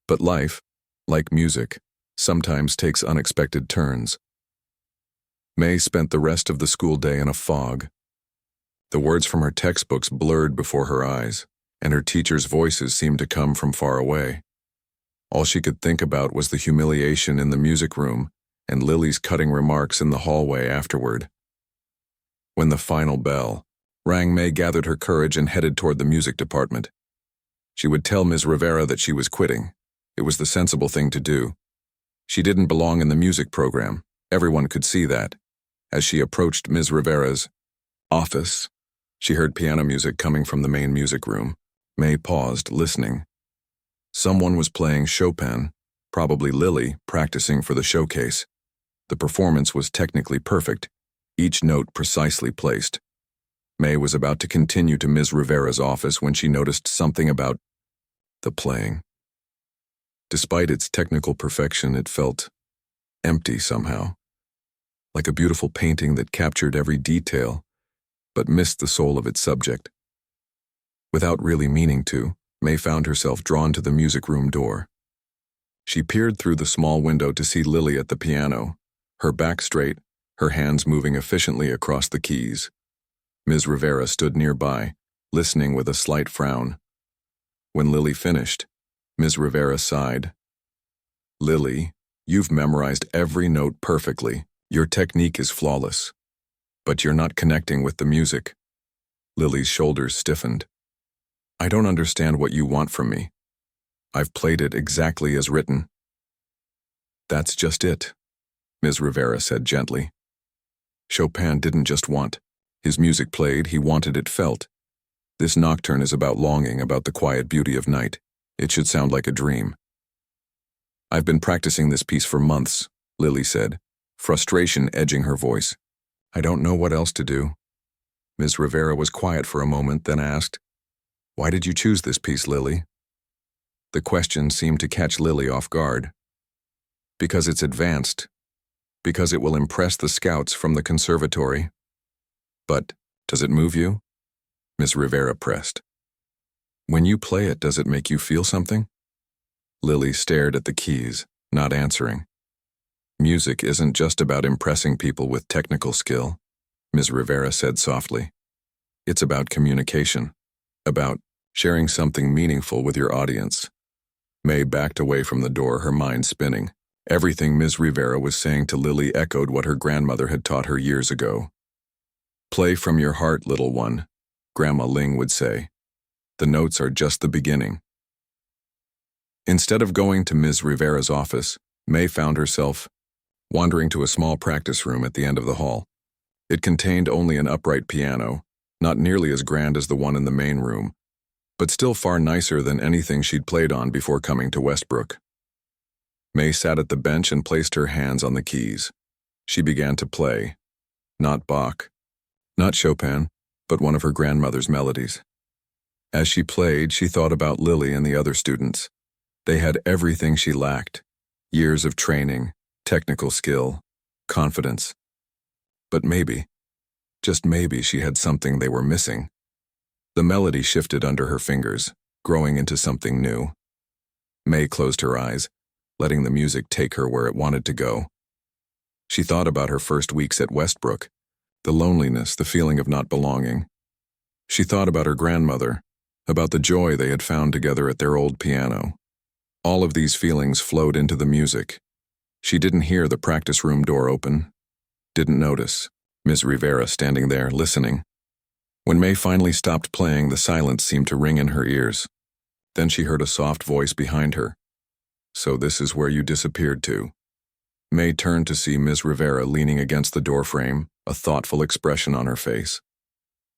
But life, like music, sometimes takes unexpected turns. May spent the rest of the school day in a fog. The words from her textbooks blurred before her eyes, and her teachers' voices seemed to come from far away. All she could think about was the humiliation in the music room and Lily's cutting remarks in the hallway afterward. When the final bell rang, May gathered her courage and headed toward the music department. She would tell Ms. Rivera that she was quitting. It was the sensible thing to do. She didn't belong in the music program. Everyone could see that. As she approached Ms. Rivera's office, she heard piano music coming from the main music room. May paused, listening. Someone was playing Chopin, probably Lily, practicing for the showcase. The performance was technically perfect, each note precisely placed. May was about to continue to Ms. Rivera's office when she noticed something about the playing. Despite its technical perfection, it felt empty somehow, like a beautiful painting that captured every detail, but missed the soul of its subject. Without really meaning to, May found herself drawn to the music room door. She peered through the small window to see Lily at the piano, her back straight, her hands moving efficiently across the keys. Ms. Rivera stood nearby, listening with a slight frown. When Lily finished, Ms. Rivera sighed. "Lily, you've memorized every note perfectly. Your technique is flawless. But you're not connecting with the music." Lily's shoulders stiffened. "I don't understand what you want from me. I've played it exactly as written." "That's just it," Ms. Rivera said gently. "Chopin didn't just want his music played, he wanted it felt. This nocturne is about longing, about the quiet beauty of night. It should sound like a dream." "I've been practicing this piece for months," Lily said, frustration edging her voice. "I don't know what else to do." Ms. Rivera was quiet for a moment, then asked, "Why did you choose this piece, Lily?" The question seemed to catch Lily off guard. "Because it's advanced. Because it will impress the scouts from the conservatory." "But does it move you?" Ms. Rivera pressed. "When you play it, does it make you feel something?" Lily stared at the keys, not answering. "Music isn't just about impressing people with technical skill," Ms. Rivera said softly. "It's about communication, about sharing something meaningful with your audience." May backed away from the door, her mind spinning. Everything Ms. Rivera was saying to Lily echoed what her grandmother had taught her years ago. "Play from your heart, little one," Grandma Ling would say. "The notes are just the beginning." Instead of going to Ms. Rivera's office, May found herself wandering to a small practice room at the end of the hall. It contained only an upright piano, not nearly as grand as the one in the main room, but still far nicer than anything she'd played on before coming to Westbrook. May sat at the bench and placed her hands on the keys. She began to play. Not Bach, not Chopin, but one of her grandmother's melodies. As she played, she thought about Lily and the other students. They had everything she lacked: years of training, technical skill, confidence. But maybe, just maybe, she had something they were missing. The melody shifted under her fingers, growing into something new. May closed her eyes, letting the music take her where it wanted to go. She thought about her first weeks at Westbrook, the loneliness, the feeling of not belonging. She thought about her grandmother, about the joy they had found together at their old piano. All of these feelings flowed into the music. She didn't hear the practice room door open, didn't notice Ms. Rivera standing there, listening. When May finally stopped playing, the silence seemed to ring in her ears. Then she heard a soft voice behind her. "So this is where you disappeared to." May turned to see Ms. Rivera leaning against the doorframe, a thoughtful expression on her face.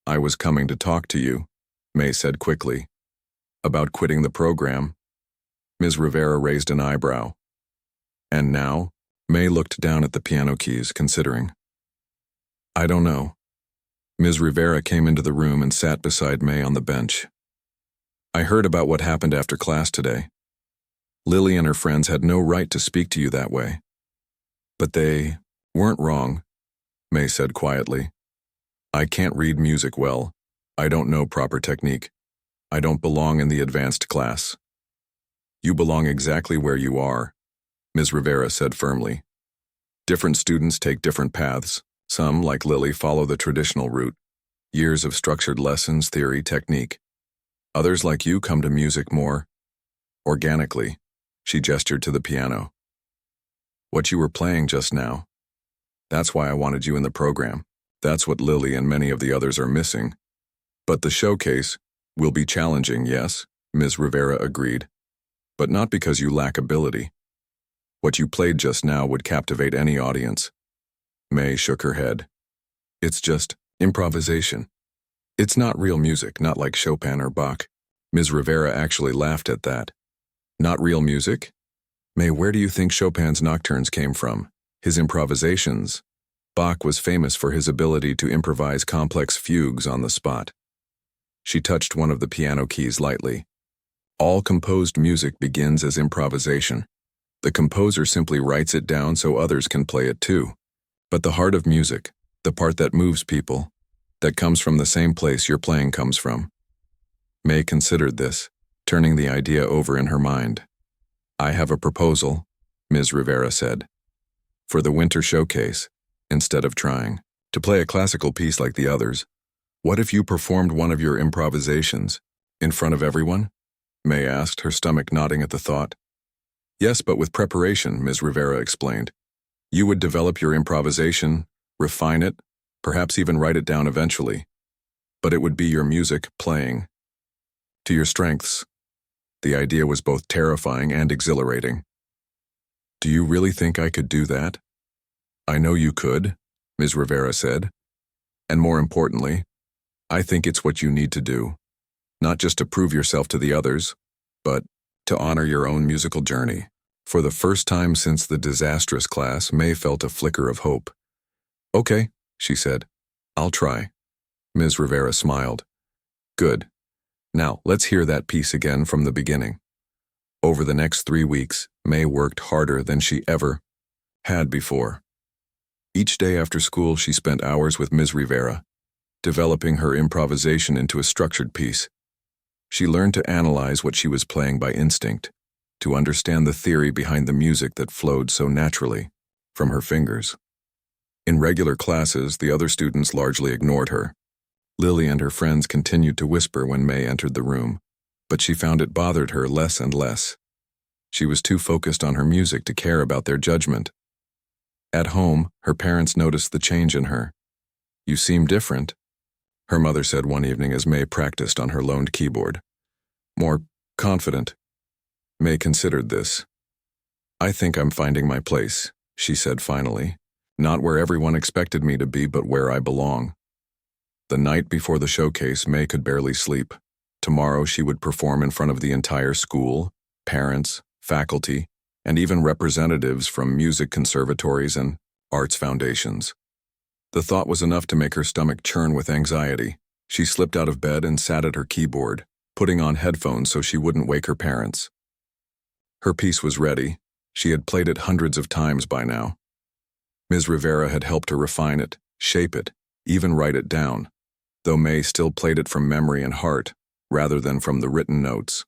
"I was coming to talk to you," May said quickly. "About quitting the program?" Ms. Rivera raised an eyebrow. "And now?" May looked down at the piano keys, considering. "I don't know." Ms. Rivera came into the room and sat beside May on the bench. "I heard about what happened after class today. Lily and her friends had no right to speak to you that way. But they weren't wrong," May said quietly. "I can't read music well. I don't know proper technique. I don't belong in the advanced class." "You belong exactly where you are," Ms. Rivera said firmly. "Different students take different paths. Some, like Lily, follow the traditional route. Years of structured lessons, theory, technique. Others, like you, come to music more organically." She gestured to the piano. "What you were playing just now. That's why I wanted you in the program. That's what Lily and many of the others are missing. But the showcase will be challenging, yes," Ms. Rivera agreed. "But not because you lack ability. What you played just now would captivate any audience." May shook her head. "It's just improvisation. It's not real music, not like Chopin or Bach." Ms. Rivera actually laughed at that. "Not real music? May, where do you think Chopin's nocturnes came from? His improvisations. Bach was famous for his ability to improvise complex fugues on the spot." She touched one of the piano keys lightly. "All composed music begins as improvisation. The composer simply writes it down so others can play it too. But the heart of music, the part that moves people, that comes from the same place your playing comes from." May considered this, turning the idea over in her mind. "I have a proposal," Ms. Rivera said. for the winter showcase, instead of trying to play a classical piece like the others. What if you performed one of your improvisations in front of everyone? May asked, her stomach nodding at the thought. Yes, but with preparation, Ms. Rivera explained. You would develop your improvisation, refine it, perhaps even write it down eventually. But it would be your music playing to your strengths. The idea was both terrifying and exhilarating. Do you really think I could do that? I know you could, Ms. Rivera said. And more importantly, I think it's what you need to do. Not just to prove yourself to the others, but to honor your own musical journey. For the first time since the disastrous class, May felt a flicker of hope. Okay, she said. I'll try. Ms. Rivera smiled. Good. Now, let's hear that piece again from the beginning. Over the next 3 weeks, May worked harder than she ever had before. Each day after school, she spent hours with Ms. Rivera, developing her improvisation into a structured piece. She learned to analyze what she was playing by instinct, to understand the theory behind the music that flowed so naturally from her fingers. In regular classes, the other students largely ignored her. Lily and her friends continued to whisper when May entered the room, but she found it bothered her less and less. She was too focused on her music to care about their judgment. At home, her parents noticed the change in her. You seem different, her mother said one evening as May practiced on her loaned keyboard. More confident. May considered this. I think I'm finding my place, she said finally. Not where everyone expected me to be, but where I belong. The night before the showcase, May could barely sleep. Tomorrow she would perform in front of the entire school, parents, faculty, and even representatives from music conservatories and arts foundations. The thought was enough to make her stomach churn with anxiety. She slipped out of bed and sat at her keyboard, putting on headphones so she wouldn't wake her parents. Her piece was ready. She had played it hundreds of times by now. Ms. Rivera had helped her refine it, shape it, even write it down, though May still played it from memory and heart, rather than from the written notes.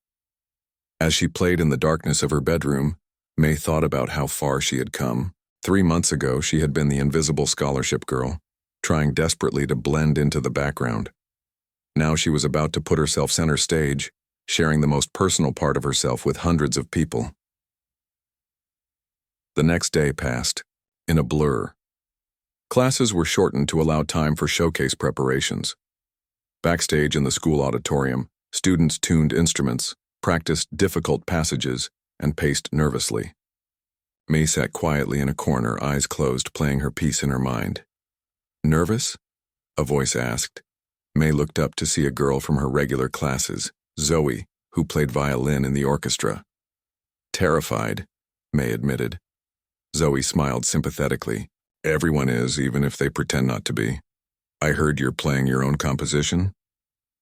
As she played in the darkness of her bedroom, May thought about how far she had come. 3 months ago, she had been the invisible scholarship girl, trying desperately to blend into the background. Now she was about to put herself center stage, sharing the most personal part of herself with hundreds of people. The next day passed, in a blur. Classes were shortened to allow time for showcase preparations. Backstage in the school auditorium, students tuned instruments, practiced difficult passages, and paced nervously. May sat quietly in a corner, eyes closed, playing her piece in her mind. Nervous? A voice asked. May looked up to see a girl from her regular classes, Zoe, who played violin in the orchestra. Terrified, May admitted. Zoe smiled sympathetically. Everyone is, even if they pretend not to be. I heard you're playing your own composition?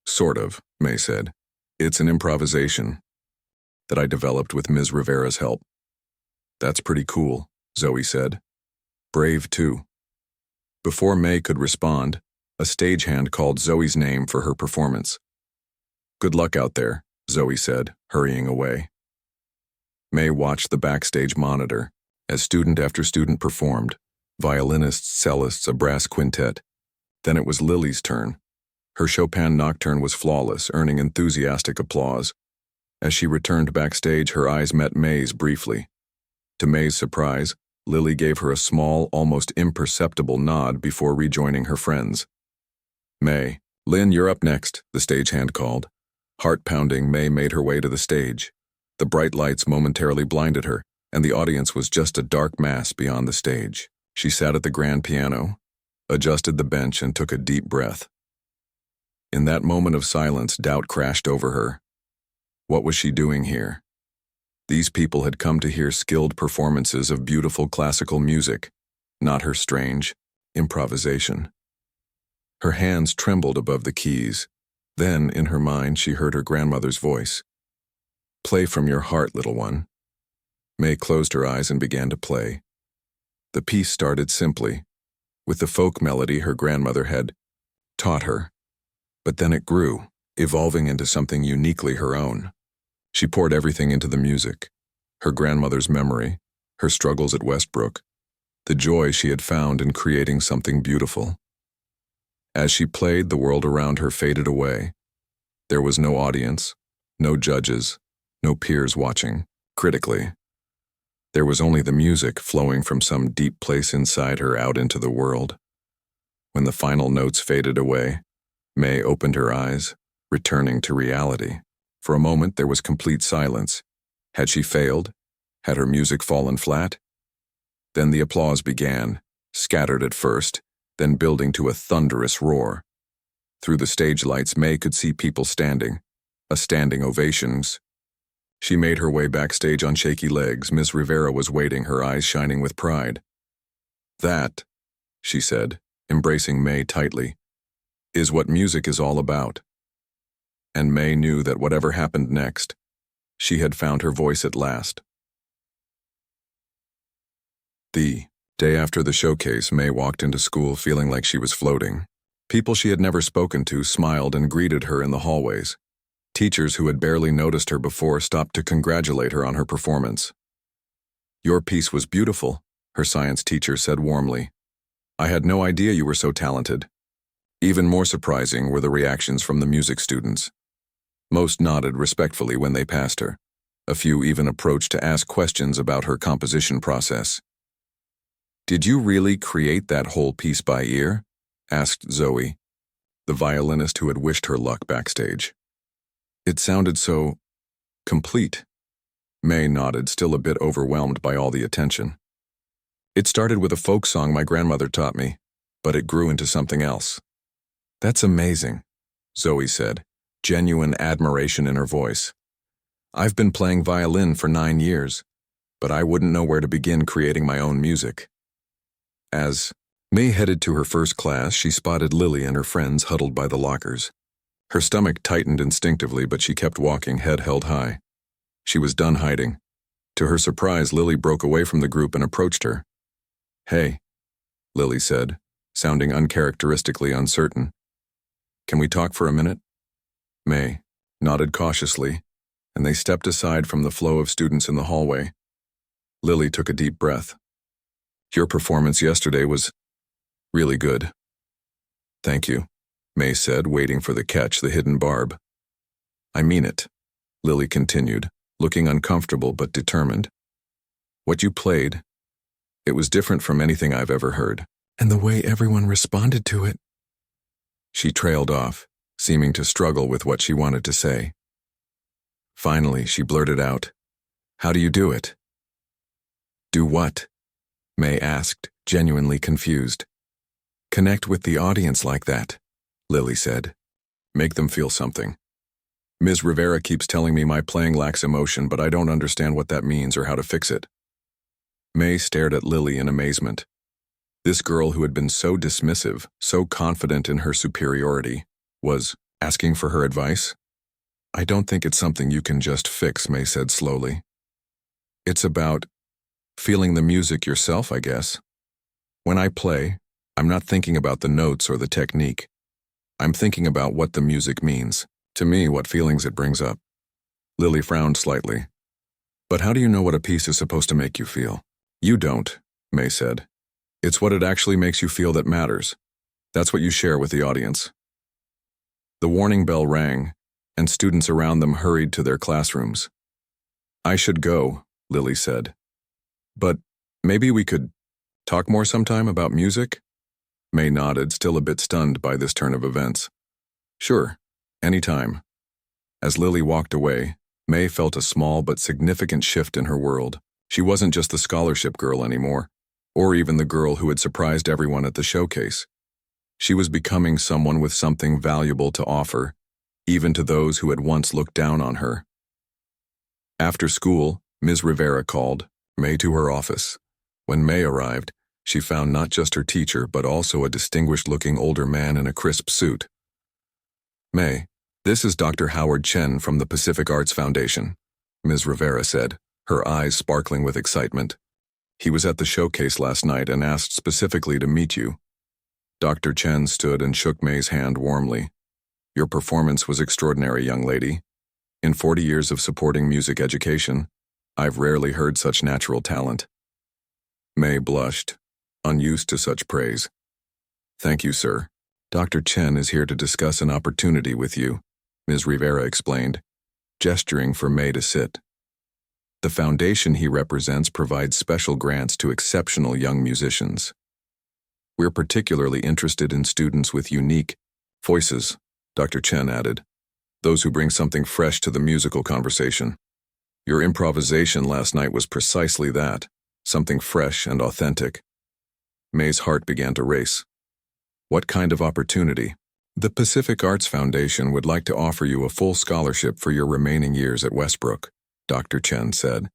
Sort of, May said. It's an improvisation that I developed with Ms. Rivera's help. That's pretty cool, Zoe said. Brave, too. Before May could respond, a stagehand called Zoe's name for her performance. Good luck out there, Zoe said, hurrying away. May watched the backstage monitor as student after student performed, violinists, cellists, a brass quintet. Then it was Lily's turn. Her Chopin nocturne was flawless, earning enthusiastic applause. As she returned backstage, her eyes met May's briefly. To May's surprise, Lily gave her a small, almost imperceptible nod before rejoining her friends. May, Lynn, you're up next, the stagehand called. Heart-pounding, May made her way to the stage. The bright lights momentarily blinded her, and the audience was just a dark mass beyond the stage. She sat at the grand piano, adjusted the bench, and took a deep breath. In that moment of silence, doubt crashed over her. What was she doing here? These people had come to hear skilled performances of beautiful classical music, not her strange improvisation. Her hands trembled above the keys. Then, in her mind, she heard her grandmother's voice. Play from your heart, little one. May closed her eyes and began to play. The piece started simply, with the folk melody her grandmother had taught her. But then it grew, evolving into something uniquely her own. She poured everything into the music, her grandmother's memory, her struggles at Westbrook, the joy she had found in creating something beautiful. As she played, the world around her faded away. There was no audience, no judges, no peers watching critically. There was only the music flowing from some deep place inside her out into the world. When the final notes faded away, May opened her eyes, returning to reality. For a moment, there was complete silence. Had she failed? Had her music fallen flat? Then the applause began, scattered at first, then building to a thunderous roar. Through the stage lights, May could see people standing, a standing ovations. She made her way backstage on shaky legs. Ms. Rivera was waiting, her eyes shining with pride. "That," she said, embracing May tightly, "is what music is all about." And May knew that whatever happened next, she had found her voice at last. The day after the showcase, May walked into school feeling like she was floating. People she had never spoken to smiled and greeted her in the hallways. Teachers who had barely noticed her before stopped to congratulate her on her performance. "Your piece was beautiful," her science teacher said warmly. "I had no idea you were so talented." Even more surprising were the reactions from the music students. Most nodded respectfully when they passed her. A few even approached to ask questions about her composition process. "Did you really create that whole piece by ear?" asked Zoe, the violinist who had wished her luck backstage. "It sounded so complete." May nodded, still a bit overwhelmed by all the attention. "It started with a folk song my grandmother taught me, but it grew into something else." "That's amazing," Zoe said, genuine admiration in her voice. "I've been playing violin for 9 years, but I wouldn't know where to begin creating my own music." As May headed to her first class, she spotted Lily and her friends huddled by the lockers. Her stomach tightened instinctively, but she kept walking, head held high. She was done hiding. To her surprise, Lily broke away from the group and approached her. "Hey," Lily said, sounding uncharacteristically uncertain. "Can we talk for a minute?" May nodded cautiously, and they stepped aside from the flow of students in the hallway. Lily took a deep breath. "Your performance yesterday was really good." "Thank you," May said, waiting for the catch, the hidden barb. "I mean it," Lily continued, looking uncomfortable but determined. "What you played, it was different from anything I've ever heard. And the way everyone responded to it." She trailed off, seeming to struggle with what she wanted to say. Finally, she blurted out, "How do you do it?" "Do what?" May asked, genuinely confused. "Connect with the audience like that," Lily said. "Make them feel something. Ms. Rivera keeps telling me my playing lacks emotion, but I don't understand what that means or how to fix it." May stared at Lily in amazement. This girl who had been so dismissive, so confident in her superiority, was asking for her advice? "I don't think it's something you can just fix," May said slowly. "It's about feeling the music yourself, I guess. When I play, I'm not thinking about the notes or the technique. I'm thinking about what the music means. To me, what feelings it brings up." Lily frowned slightly. "But how do you know what a piece is supposed to make you feel?" "You don't," May said. "It's what it actually makes you feel that matters. That's what you share with the audience." The warning bell rang, and students around them hurried to their classrooms. "I should go," Lily said. "But maybe we could talk more sometime about music?" May nodded, still a bit stunned by this turn of events. "Sure, anytime." As Lily walked away, May felt a small but significant shift in her world. She wasn't just the scholarship girl anymore, or even the girl who had surprised everyone at the showcase. She was becoming someone with something valuable to offer, even to those who had once looked down on her. After school, Ms. Rivera called May to her office. When May arrived, she found not just her teacher but also a distinguished-looking older man in a crisp suit. "May, this is Dr. Howard Chen from the Pacific Arts Foundation," Ms. Rivera said, her eyes sparkling with excitement. "He was at the showcase last night and asked specifically to meet you." Dr. Chen stood and shook May's hand warmly. "Your performance was extraordinary, young lady. In 40 years of supporting music education, I've rarely heard such natural talent." May blushed, unused to such praise. "Thank you, sir. Dr. Chen is here to discuss an opportunity with you," Ms. Rivera explained, gesturing for May to sit. "The foundation he represents provides special grants to exceptional young musicians. We're particularly interested in students with unique voices," Dr. Chen added, "those who bring something fresh to the musical conversation. Your improvisation last night was precisely that, something fresh and authentic." May's heart began to race. "What kind of opportunity?" "The Pacific Arts Foundation would like to offer you a full scholarship for your remaining years at Westbrook," Dr. Chen said.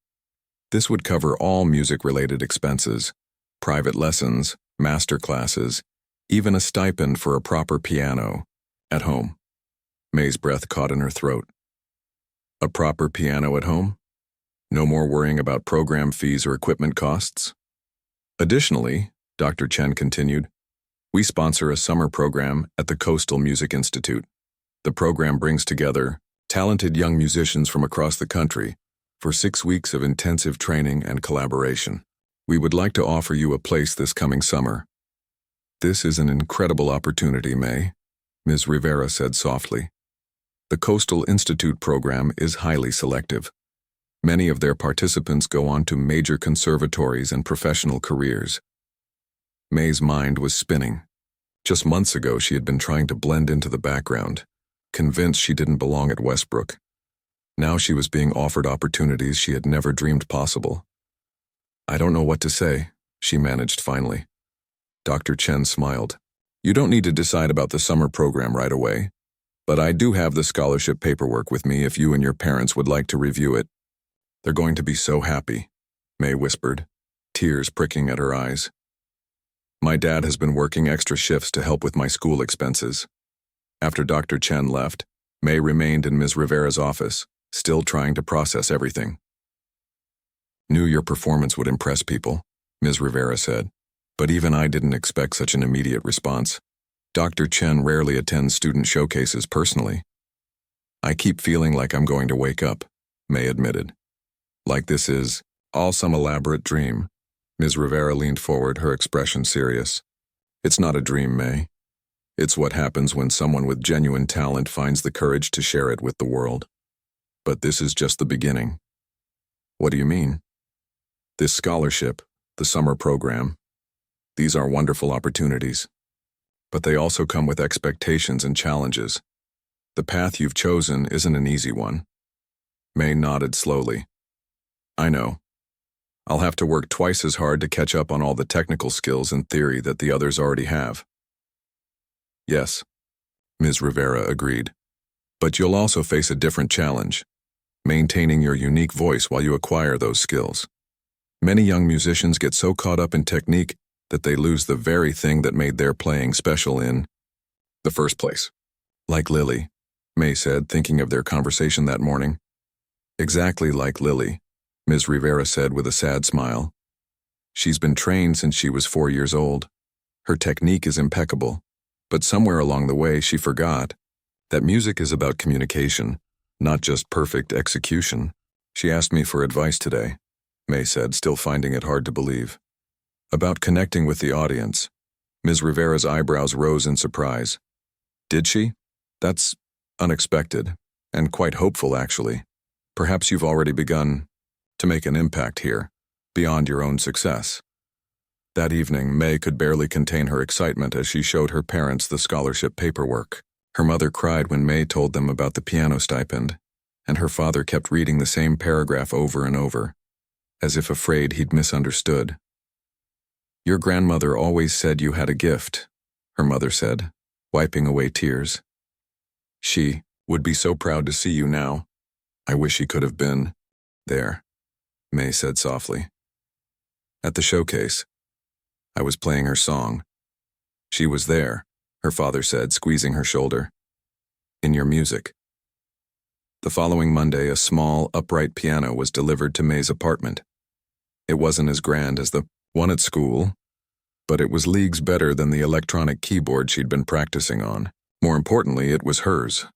"This would cover all music-related expenses, private lessons, master classes, even a stipend for a proper piano at home." May's breath caught in her throat. "A proper piano at home? No more worrying about program fees or equipment costs?" "Additionally," Dr. Chen continued, "we sponsor a summer program at the Coastal Music Institute. The program brings together talented young musicians from across the country for 6 weeks of intensive training and collaboration. We would like to offer you a place this coming summer." "This is an incredible opportunity, May," Ms. Rivera said softly. "The Coastal Institute program is highly selective. Many of their participants go on to major conservatories and professional careers." May's mind was spinning. Just months ago, she had been trying to blend into the background, convinced she didn't belong at Westbrook. Now she was being offered opportunities she had never dreamed possible. "I don't know what to say," she managed finally. Dr. Chen smiled. "You don't need to decide about the summer program right away, but I do have the scholarship paperwork with me if you and your parents would like to review it." "They're going to be so happy," May whispered, tears pricking at her eyes. "My dad has been working extra shifts to help with my school expenses." After Dr. Chen left, May remained in Ms. Rivera's office, still trying to process everything. "Knew your performance would impress people," Ms. Rivera said, "but even I didn't expect such an immediate response. Dr. Chen rarely attends student showcases personally." "I keep feeling like I'm going to wake up," May admitted. "Like this is all some elaborate dream." Ms. Rivera leaned forward, her expression serious. "It's not a dream, May. It's what happens when someone with genuine talent finds the courage to share it with the world. But this is just the beginning." "What do you mean?" "This scholarship, the summer program, these are wonderful opportunities. But they also come with expectations and challenges. The path you've chosen isn't an easy one." May nodded slowly. "I know. I'll have to work twice as hard to catch up on all the technical skills and theory that the others already have." "Yes," Ms. Rivera agreed. "But you'll also face a different challenge, maintaining your unique voice while you acquire those skills. Many young musicians get so caught up in technique that they lose the very thing that made their playing special in the first place." "Like Lily," May said, thinking of their conversation that morning. "Exactly like Lily," Ms. Rivera said with a sad smile. "She's been trained since she was 4 years old. Her technique is impeccable, but somewhere along the way she forgot that music is about communication, not just perfect execution. She asked me for advice today," May said, still finding it hard to believe. "About connecting with the audience." Ms. Rivera's eyebrows rose in surprise. "Did she? That's unexpected, and quite hopeful, actually. Perhaps you've already begun to make an impact here, beyond your own success." That evening, May could barely contain her excitement as she showed her parents the scholarship paperwork. Her mother cried when May told them about the piano stipend, and her father kept reading the same paragraph over and over, as if afraid he'd misunderstood. "Your grandmother always said you had a gift," her mother said, wiping away tears. "She would be so proud to see you now. I wish she could have been there," May said softly. "At the showcase, I was playing her song. She was there," her father said, squeezing her shoulder. "In your music." The following Monday, a small, upright piano was delivered to May's apartment. It wasn't as grand as the one at school, but it was leagues better than the electronic keyboard she'd been practicing on. More importantly, it was hers.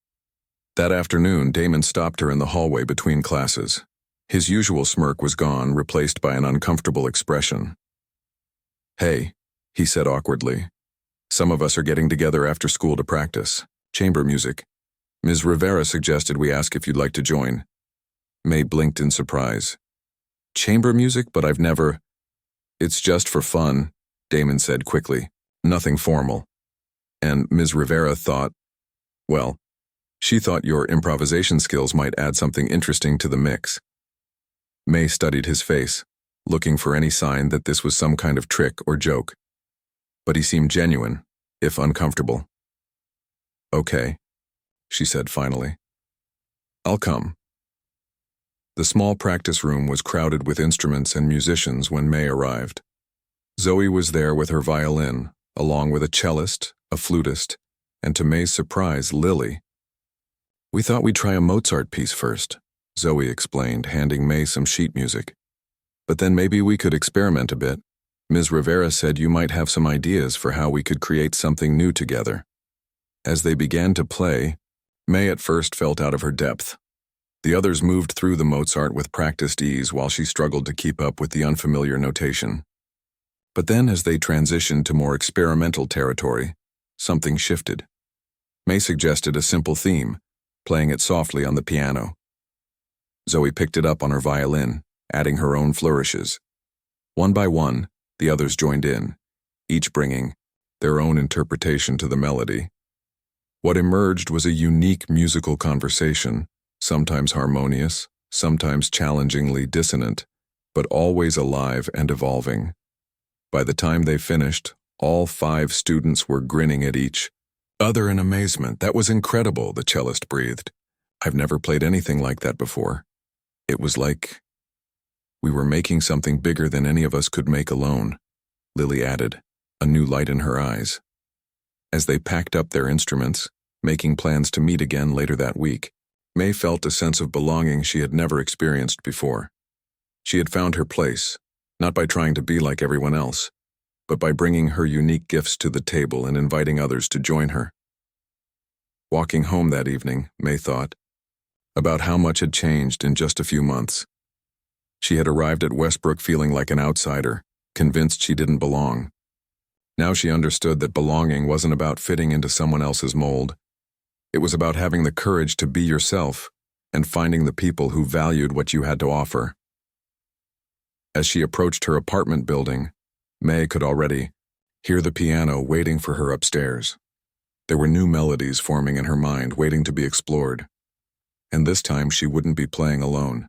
That afternoon, Damon stopped her in the hallway between classes. His usual smirk was gone, replaced by an uncomfortable expression. "Hey," he said awkwardly. Some of us are getting together after school to practice. Chamber music. Ms. Rivera suggested we ask if you'd like to join. May blinked in surprise. Chamber music, but I've never... It's just for fun, Damon said quickly. Nothing formal. And Ms. Rivera thought, well, she thought your improvisation skills might add something interesting to the mix. May studied his face, looking for any sign that this was some kind of trick or joke. But he seemed genuine, if uncomfortable. Okay, she said finally. I'll come. The small practice room was crowded with instruments and musicians when May arrived. Zoe was there with her violin, along with a cellist, a flutist, and to May's surprise, Lily. We thought we'd try a Mozart piece first, Zoe explained, handing May some sheet music. But then maybe we could experiment a bit. Ms. Rivera said you might have some ideas for how we could create something new together. As they began to play, May at first felt out of her depth. The others moved through the Mozart with practiced ease while she struggled to keep up with the unfamiliar notation. But then as they transitioned to more experimental territory, something shifted. May suggested a simple theme, playing it softly on the piano. Zoe picked it up on her violin, adding her own flourishes. One by one, the others joined in, each bringing their own interpretation to the melody. What emerged was a unique musical conversation, sometimes harmonious, sometimes challengingly dissonant, but always alive and evolving. By the time they finished, all 5 students were grinning at each other in amazement. That was incredible, the cellist breathed. I've never played anything like that before. It was like we were making something bigger than any of us could make alone, Lily added, a new light in her eyes. As they packed up their instruments, making plans to meet again later that week, May felt a sense of belonging she had never experienced before. She had found her place, not by trying to be like everyone else, but by bringing her unique gifts to the table and inviting others to join her. Walking home that evening, May thought about how much had changed in just a few months. She had arrived at Westbrook feeling like an outsider, convinced she didn't belong. Now she understood that belonging wasn't about fitting into someone else's mold. It was about having the courage to be yourself and finding the people who valued what you had to offer. As she approached her apartment building, May could already hear the piano waiting for her upstairs. There were new melodies forming in her mind, waiting to be explored. And this time she wouldn't be playing alone.